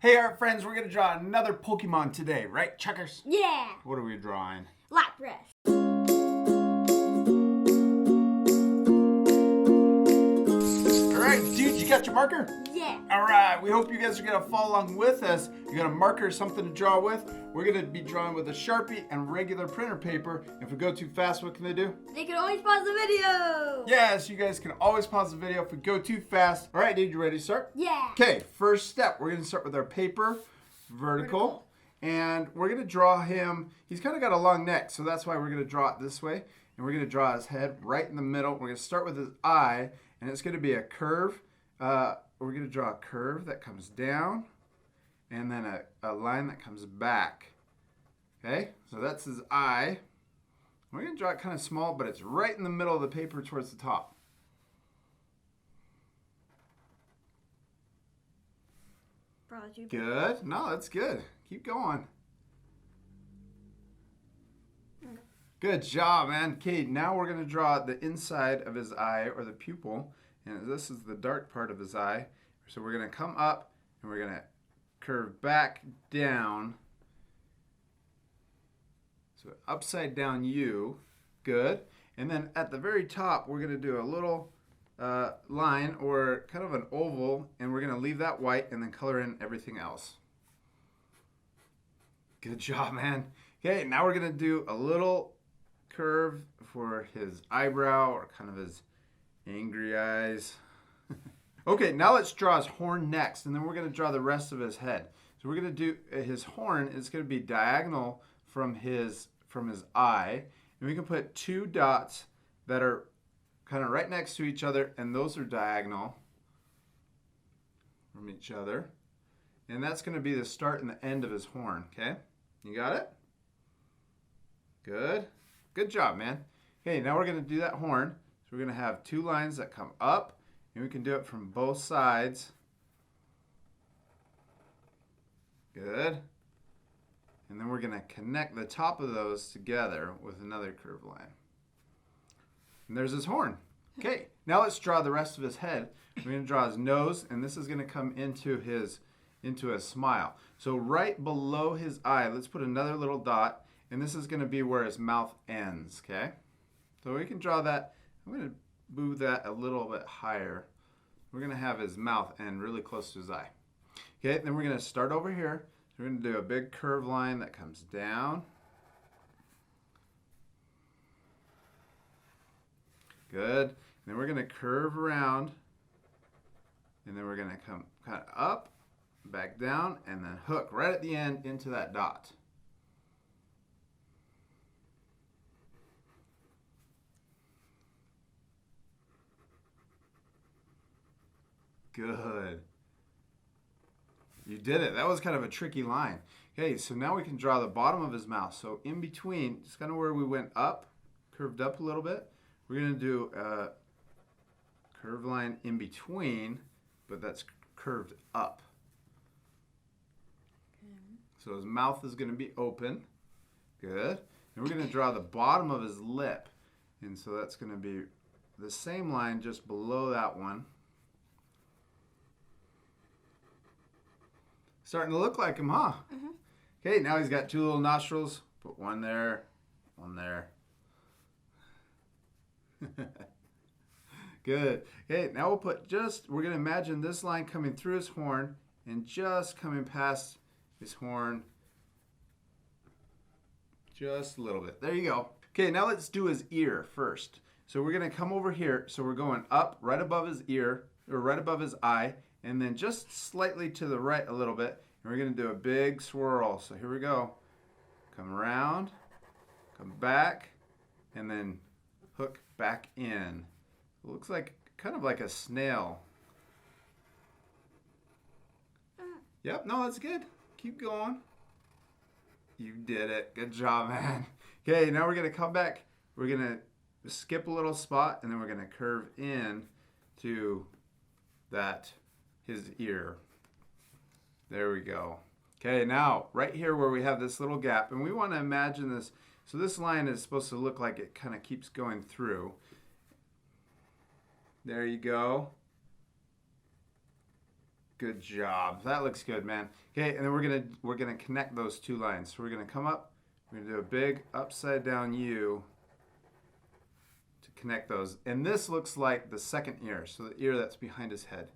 Hey art friends, we're gonna draw another Pokemon today, right Chuckers? Yeah. What are we drawing? Lapras. Alright dude, you got your marker? Yeah. Alright, we hope you guys are gonna follow along with us. You got a marker, something to draw with? We're gonna be drawing with a Sharpie and regular printer paper. If we go too fast, what can they do? They can always pause the video. Yes, you guys can always pause the video if we go too fast. Alright dude, you ready to start? Yeah. Okay, first step, we're gonna start with our paper, vertical. And we're gonna draw him, he's kind of got a long neck, so that's why we're gonna draw it this way. And we're gonna draw his head right in the middle. We're gonna start with his eye, and it's gonna be a curve. We're gonna draw a curve that comes down, and then a line that comes back. Okay, so that's his eye. We're gonna draw it kind of small, but it's right in the middle of the paper towards the top. Good. No, that's good. Keep going. Good job, man. Okay, now we're going to draw the inside of his eye, or the pupil. And this is the dark part of his eye. So we're going to come up, and we're going to curve back down. So upside down U. Good. And then at the very top, we're going to do a little line, or kind of an oval, and we're going to leave that white and then color in everything else. Good job, man. Okay, now we're going to do a little curve for his eyebrow, or kind of his angry eyes. Okay, now let's draw his horn next, and then we're going to draw the rest of his head. So we're going to do his horn is going to be diagonal from his eye, and we can put two dots that are kind of right next to each other, and those are diagonal from each other. And that's going to be the start and the end of his horn, okay? You got it? Good. Good job, man. Okay, now we're going to do that horn. So we're going to have two lines that come up, and we can do it from both sides. Good. And then we're going to connect the top of those together with another curved line. And there's his horn. Okay, now let's draw the rest of his head. We're going to draw his nose, and this is going to come into a smile. So right below his eye, let's put another little dot, and this is going to be where his mouth ends, okay? So we can draw that. I'm going to move that a little bit higher. We're going to have his mouth end really close to his eye. Okay, then we're going to start over here. So we're going to do a big curved line that comes down. Good. And then we're going to curve around, and then we're going to come kind of up, back down, and then hook right at the end into that dot. Good. You did it. That was kind of a tricky line. Okay, so now we can draw the bottom of his mouth. So in between, just kind of where we went up, curved up a little bit, we're going to do a curved line in between, but that's curved up. So his mouth is going to be open. Good. And we're going to draw the bottom of his lip. And so that's going to be the same line just below that one. Starting to look like him, huh? Mm-hmm. Okay, now he's got two little nostrils. Put one there, one there. Good. Okay, now we're going to imagine this line coming through his horn and just coming past his horn just a little bit. There you go. Okay, now let's do his ear first. So we're going to come over here. So we're going up right above his ear, or right above his eye, and then just slightly to the right a little bit. And we're going to do a big swirl. So here we go. Come around, come back, and then hook back in. It looks like kind of like a snail. Yep, no, that's good. Keep going. You did it. Good job, man. Okay, now we're going to come back. We're going to skip a little spot, and then we're going to curve in to his ear. There we go. Okay, now right here where we have this little gap, and we want to imagine this. So this line is supposed to look like it kind of keeps going through. There you go. Good job. That looks good, man. Okay, and then we're gonna connect those two lines. So we're gonna come up. We're gonna do a big upside down U to connect those. And this looks like the second ear, so the ear that's behind his head.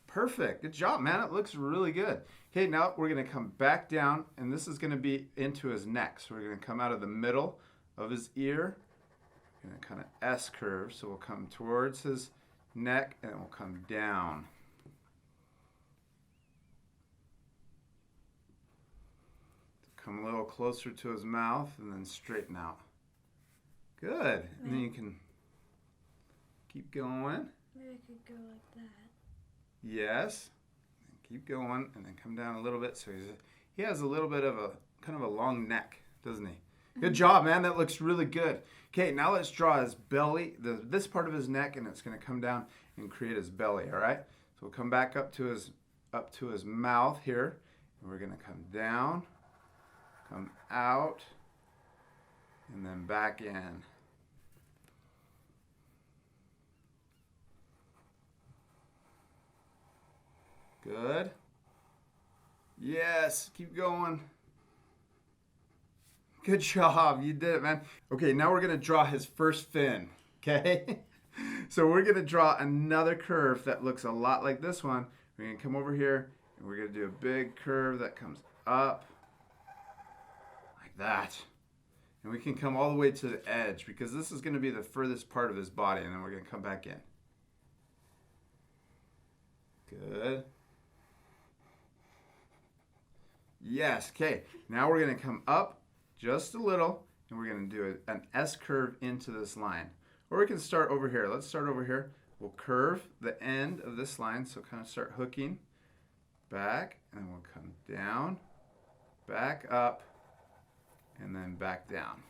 Perfect. Good job, man. It looks really good. Okay, now we're gonna come back down, and this is gonna be into his neck. So we're gonna come out of the middle of his ear. We're gonna kind of S curve, so we'll come towards his neck and we'll come down. Come a little closer to his mouth and then straighten out. Good. And then you can keep going. Maybe I could go like that. Yes. Keep going and then come down a little bit. So he has a little bit of a kind of a long neck, doesn't he? Good job, man. That looks really good. Okay, now let's draw his belly, this part of his neck, and it's going to come down and create his belly, all right? So we'll come back up to his mouth here, and we're going to come down, come out, and then back in. Good. Yes, keep going. Good job, you did it, man. Okay, now we're gonna draw his first fin, okay? So we're gonna draw another curve that looks a lot like this one. We're gonna come over here, and we're gonna do a big curve that comes up, like that. And we can come all the way to the edge, because this is gonna be the furthest part of his body, and then we're gonna come back in. Good. Yes, okay. Now we're gonna come up just a little, and we're going to do an S curve into this line. Or we can start over here. Let's start over here. We'll curve the end of this line, so kind of start hooking back, and then we'll come down, back up, and then back down.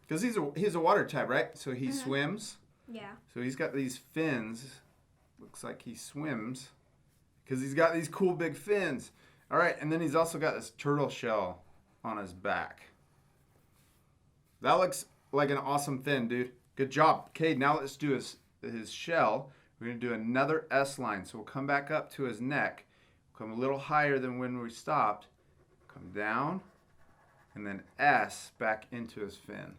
Because he's a water type, right? So he swims. Yeah. So he's got these fins. Looks like he swims because he's got these cool big fins. All right, and then he's also got this turtle shell on his back. That looks like an awesome fin, dude. Good job. Okay, now let's do his shell. We're going to do another S line. So we'll come back up to his neck, come a little higher than when we stopped, come down, and then S back into his fin.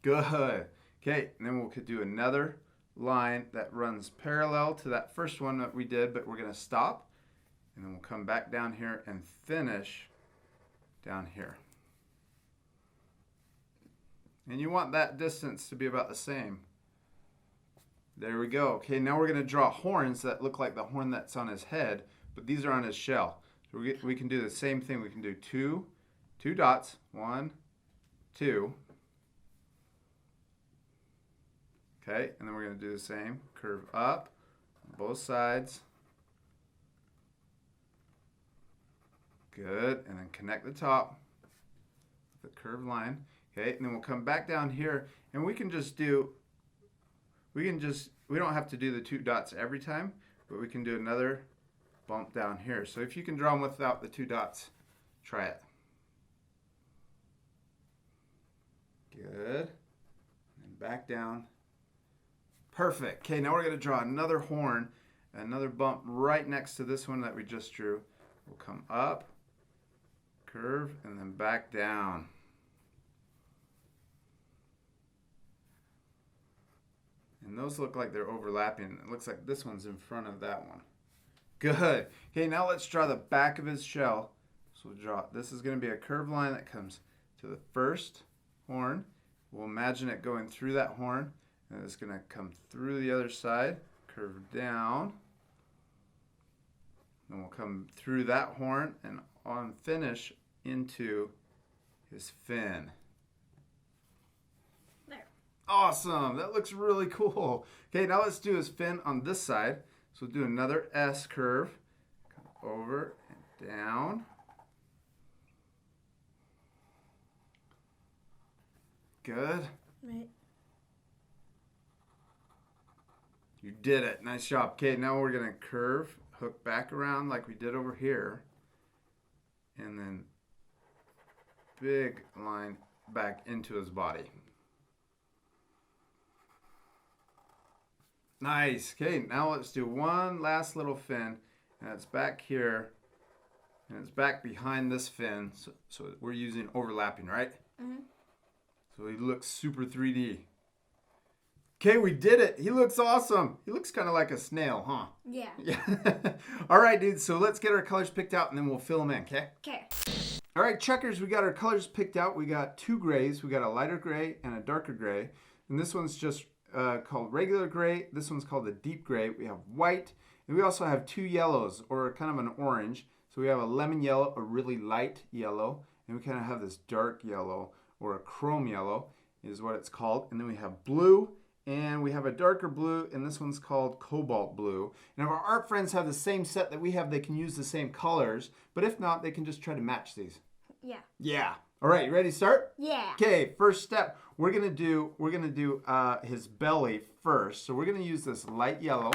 Good. Okay, and then we'll do another line that runs parallel to that first one that we did, but we're going to stop, and then we'll come back down here and finish down here. And you want that distance to be about the same. There we go. Okay, now we're going to draw horns that look like the horn that's on his head, but these are on his shell. So we can do the same thing. We can do two dots, 1, 2. Okay, and then we're going to do the same. Curve up on both sides. Good, and then connect the top with the curved line. Okay, and then we'll come back down here, and we don't have to do the 2 dots every time, but we can do another bump down here. So if you can draw them without the 2 dots, try it. Good, and back down. Perfect. Okay, now we're going to draw another horn, another bump right next to this one that we just drew. We'll come up, curve, and then back down. And those look like they're overlapping. It looks like this one's in front of that one. Good. Okay, now let's draw the back of his shell. So we'll draw, this is going to be a curved line that comes to the first horn. We'll imagine it going through that horn. And it's going to come through the other side, curve down. Then we'll come through that horn and on finish into his fin. There. Awesome. That looks really cool. Okay, now let's do his fin on this side. So we'll do another S curve. Come over and down. Good. Right. You did it. Nice job. Okay, now we're going to curve, hook back around like we did over here. And then big line back into his body. Nice. Okay, now let's do one last little fin. And it's back here. And it's back behind this fin. So we're using overlapping, right? Mm-hmm. So he looks super 3D. Okay, we did it. He looks awesome. He looks kind of like a snail, huh? Yeah. Yeah. All right, dude. So let's get our colors picked out and then we'll fill them in, okay? Okay. All right, checkers, we got our colors picked out. We got two grays. We got a lighter gray and a darker gray. And this one's just called regular gray. This one's called the deep gray. We have white. And we also have two yellows, or kind of an orange. So we have a lemon yellow, a really light yellow. And we kind of have this dark yellow, or a chrome yellow is what it's called. And then we have blue. And we have a darker blue, and this one's called cobalt blue. And if our art friends have the same set that we have, they can use the same colors. But if not, they can just try to match these. Yeah. Yeah. All right, you ready to start? Yeah. Okay, first step, we're gonna do his belly first. So we're gonna use this light yellow,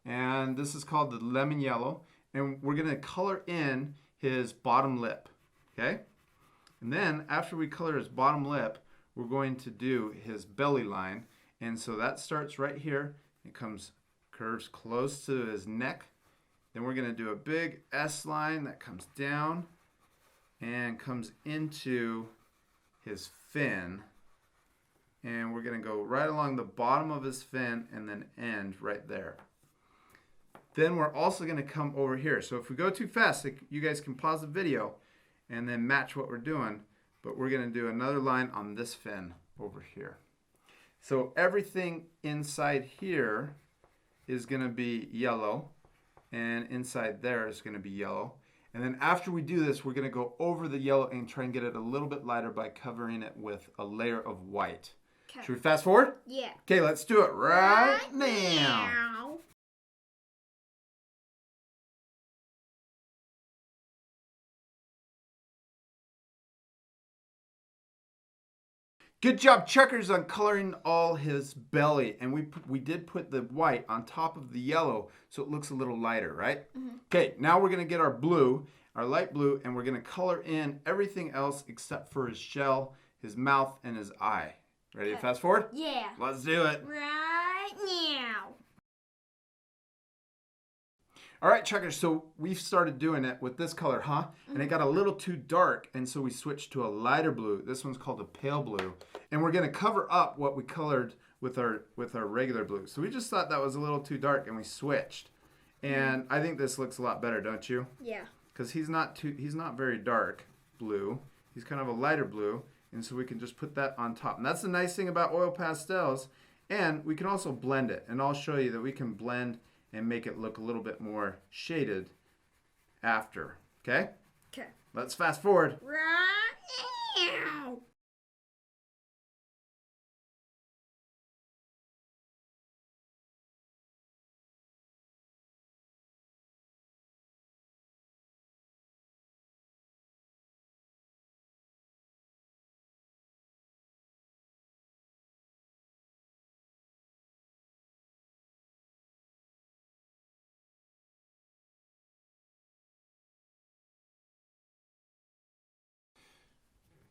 and this is called the lemon yellow, and we're gonna color in his bottom lip. Okay? And then after we color his bottom lip, we're going to do his belly line. And so that starts right here. It curves close to his neck. Then we're going to do a big S line that comes down and comes into his fin. And we're going to go right along the bottom of his fin and then end right there. Then we're also going to come over here. So if we go too fast, you guys can pause the video and then match what we're doing. But we're going to do another line on this fin over here. So everything inside here is going to be yellow, and inside there is going to be yellow. And then after we do this, we're going to go over the yellow and try and get it a little bit lighter by covering it with a layer of white. Okay. Should we fast forward? Yeah. Okay, let's do it right now. Good job, checkers, on coloring all his belly. And we did put the white on top of the yellow so it looks a little lighter, right? Mm-hmm. Okay, now we're going to get our blue, our light blue, and we're going to color in everything else except for his shell, his mouth, and his eye. Ready to fast forward? Yeah. Let's do it. Right now. All right, checkers, so we've started doing it with this color, huh? Mm-hmm. And it got a little too dark, and so we switched to a lighter blue. This one's called a pale blue. And we're gonna cover up what we colored with our regular blue. So we just thought that was a little too dark, and we switched. And I think this looks a lot better, don't you? Yeah. Because he's not very dark blue. He's kind of a lighter blue, and so we can just put that on top. And that's the nice thing about oil pastels. And we can also blend it, and I'll show you that we can blend and make it look a little bit more shaded after. Okay? Okay. Let's fast forward. Right now.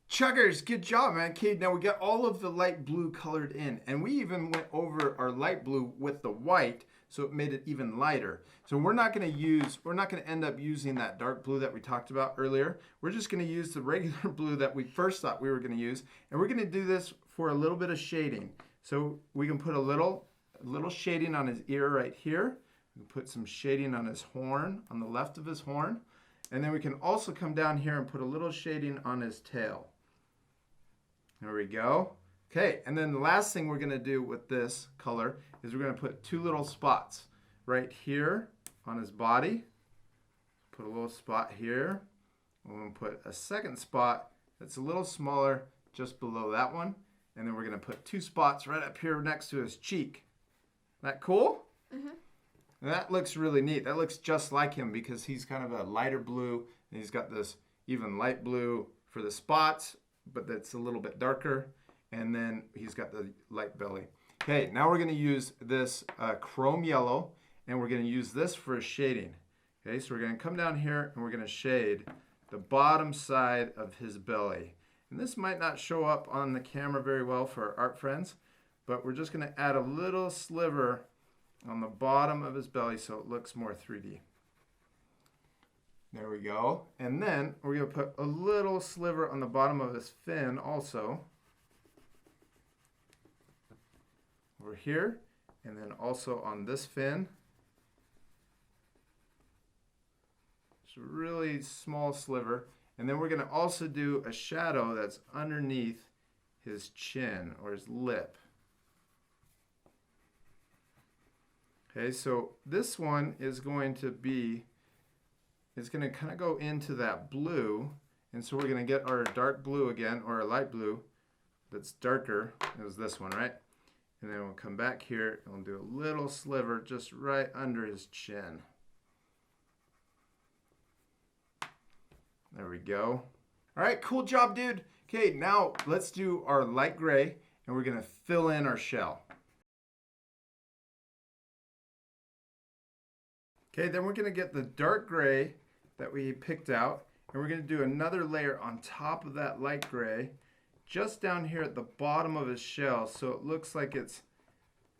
Chuggers, good job, man. Okay, now we got all of the light blue colored in, and we even went over our light blue with the white, so it made it even lighter. So we're not going to end up using that dark blue that we talked about earlier. We're just going to use the regular blue that we first thought we were going to use, and we're going to do this for a little bit of shading. So we can put a little shading on his ear right here. We can put some shading on his horn, on the left of his horn, and then we can also come down here and put a little shading on his tail. There we go. Okay, and then the last thing we're going to do with this color is we're going to put two little spots right here on his body. Put a little spot here. We're going to put a second spot that's a little smaller just below that one. And then we're going to put two spots right up here next to his cheek. That cool? Mm-hmm. That looks really neat. That looks just like him because he's kind of a lighter blue. And he's got this even light blue for the spots, but that's a little bit darker, and then he's got the light belly. Okay, now we're going to use this chrome yellow, and we're going to use this for a shading. Okay, so we're going to come down here, and we're going to shade the bottom side of his belly. And this might not show up on the camera very well for our art friends, but we're just going to add a little sliver on the bottom of his belly so it looks more 3D. There we go. And then we're going to put a little sliver on the bottom of his fin also. Over here. And then also on this fin. Just a really small sliver. And then we're going to also do a shadow that's underneath his chin or his lip. Okay, so this one is going to be, it's going to kind of go into that blue. And so we're going to get our dark blue again, or a light blue that's darker. It was this one, right? And then we'll come back here and we'll do a little sliver just right under his chin. There we go. All right, cool job, dude. Okay, now let's do our light gray and we're going to fill in our shell. Okay, then we're going to get the dark gray that we picked out and we're going to do another layer on top of that light gray just down here at the bottom of his shell so it looks like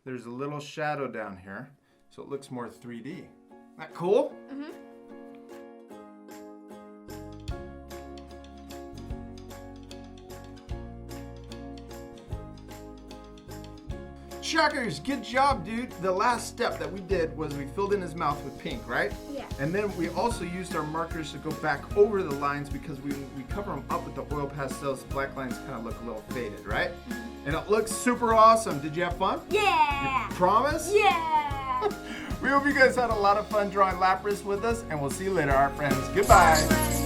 there's a little shadow down here so it looks more 3D. Isn't that cool? Mm-hmm. Shockers, good job, dude. The last step that we did was we filled in his mouth with pink, right? Yeah. And then we also used our markers to go back over the lines because we cover them up with the oil pastels. The black lines kind of look a little faded, right? And it looks super awesome. Did you have fun? Yeah. You promise? Yeah. We hope you guys had a lot of fun drawing Lapras with us, and we'll see you later, our friends. Goodbye.